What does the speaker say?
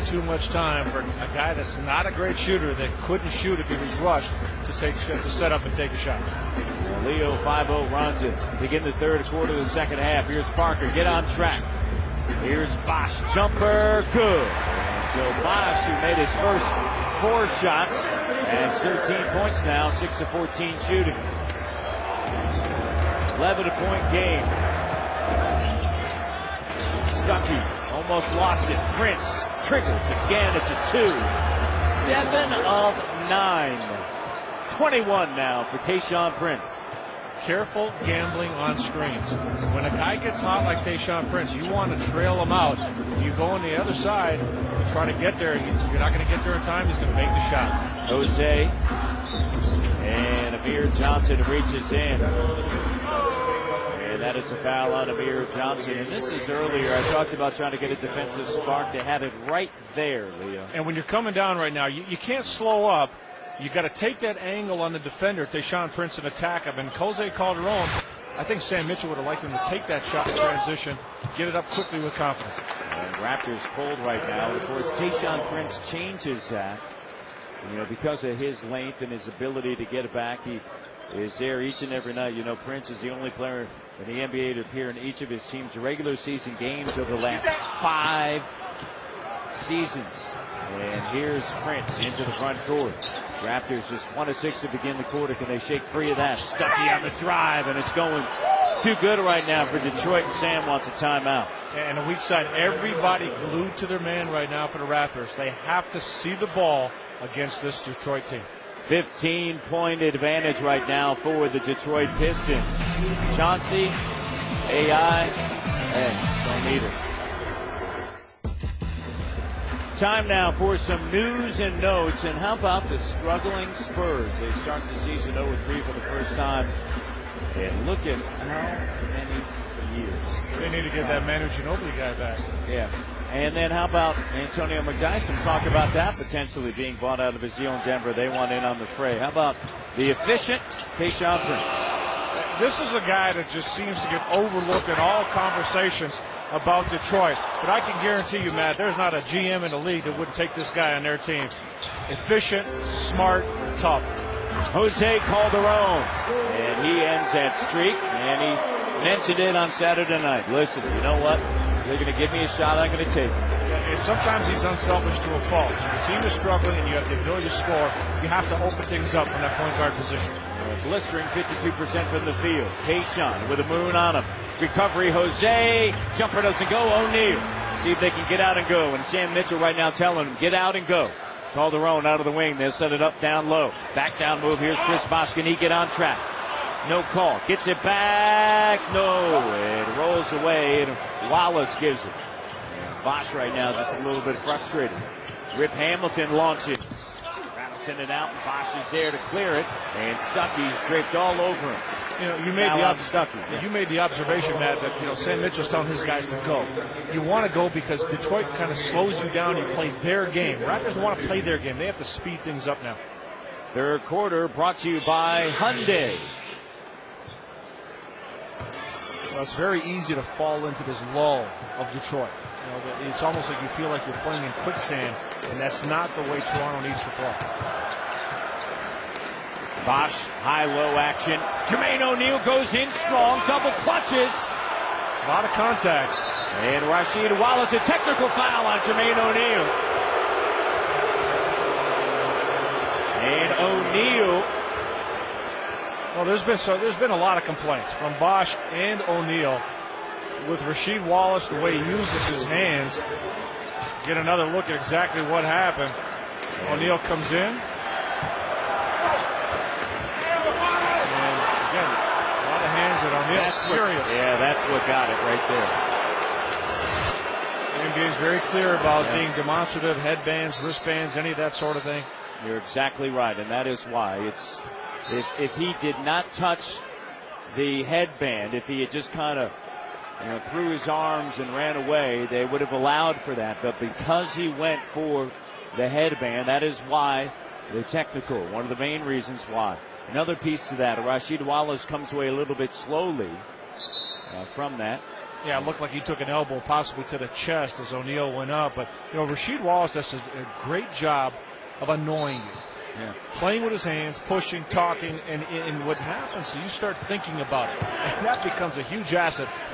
too much time for a guy that's not a great shooter that couldn't shoot if he was rushed to set up and take a shot. Leo 5-0 runs it. Begin the third quarter of the second half. Here's Parker, get on track. Here's Bosch, jumper, good. And so Bosch, who made his first 4 shots, has 13 points now, 6 of 14 shooting. 11-point game. Stuckey almost lost it. Prince triggers again. It's a 2. 7 of 9. 21 now for Tayshaun Prince. Careful gambling on screens. When a guy gets hot like Tayshaun Prince, you want to trail him out. If you go on the other side and try to get there, you're not going to get there in time. He's going to make the shot. Jose and Amir Johnson reaches in. And that is a foul on Amir Johnson. And this is earlier. I talked about trying to get a defensive spark. They had it right there, Leo. And when you're coming down right now, you can't slow up. You got to take that angle on the defender, Tayshaun Prince, and attack him. And Jose Calderon, I think Sam Mitchell would have liked him to take that shot in transition, get it up quickly with confidence. And Raptors cold right now. Of course, Tayshaun Prince changes that. Because of his length and his ability to get it back, he is there each and every night. Prince is the only player in the NBA to appear in each of his team's regular season games over the last 5 seasons. And here's Prince into the front court. Raptors just 1 of 6 to begin the quarter. Can they shake free of that? Stuckey on the drive, and it's going too good right now for Detroit, and Sam wants a timeout. And a weak side, everybody glued to their man right now for the Raptors. They have to see the ball against this Detroit team. 15-point advantage right now for the Detroit Pistons. Chauncey, AI, don't need it. Time now for some news and notes. And how about the struggling Spurs? They start the season 0-3 for the first time. And look at how many years. They need to get that Manu Ginobili guy back. Yeah. And then how about Antonio McDyson? Talk about that potentially being bought out of his deal in Denver. They want in on the fray. How about the efficient Tayshaun Prince? This is a guy that just seems to get overlooked in all conversations about Detroit. But I can guarantee you, Matt, there's not a GM in the league that wouldn't take this guy on their team. Efficient, smart, tough. Jose Calderon. And he ends that streak. And he mentioned it on Saturday night. Listen, you know what? They're going to give me a shot, I'm going to take it. Yeah, sometimes he's unselfish to a fault. Your team is struggling and you have the ability to score. You have to open things up from that point guard position. Blistering 52% from the field. Tayshaun with a moon on him. Recovery, Jose. Jumper doesn't go. O'Neal. See if they can get out and go. And Sam Mitchell right now telling him, get out and go. Calderon out of the wing. They'll set it up down low. Back down move. Here's Chris Bosh. Can he get on track? No call. Gets it back. No. It rolls away. And Wallace gives it. Bosh right now just a little bit frustrated. Rip Hamilton launches. Send it out, and Bosh is there to clear it, and Stuckey's draped all over him. You made the observation, Matt, that Sam Mitchell's telling his guys to go. You want to go because Detroit kind of slows you down. You play their game. Raptors want to play their game. They have to speed things up now. Third quarter brought to you by Hyundai. Well, it's very easy to fall into this lull of Detroit. It's almost like you feel like you're playing in quicksand, and that's not the way Toronto needs to play. Bosh, high-low action. Jermaine O'Neal goes in strong, double clutches. A lot of contact. And Rasheed Wallace, a technical foul on Jermaine O'Neal. And O'Neal. Well, there's been a lot of complaints from Bosh and O'Neal with Rasheed Wallace, the way he uses his hands. Get another look at exactly what happened. O'Neal comes in. And again, a lot of hands at O'Neal. That's furious. That's what got it right there. The NBA is very clear about being demonstrative, headbands, wristbands, any of that sort of thing. You're exactly right, and that is why it's. If he did not touch the headband, if he had just kind of threw his arms and ran away, they would have allowed for that. But because he went for the headband, that is why the technical, one of the main reasons why. Another piece to that, Rasheed Wallace comes away a little bit slowly from that. Yeah, it looked like he took an elbow possibly to the chest as O'Neal went up. But, Rasheed Wallace does a great job of annoying you. Yeah. Playing with his hands, pushing, talking, and what happens, so you start thinking about it. And that becomes a huge asset for the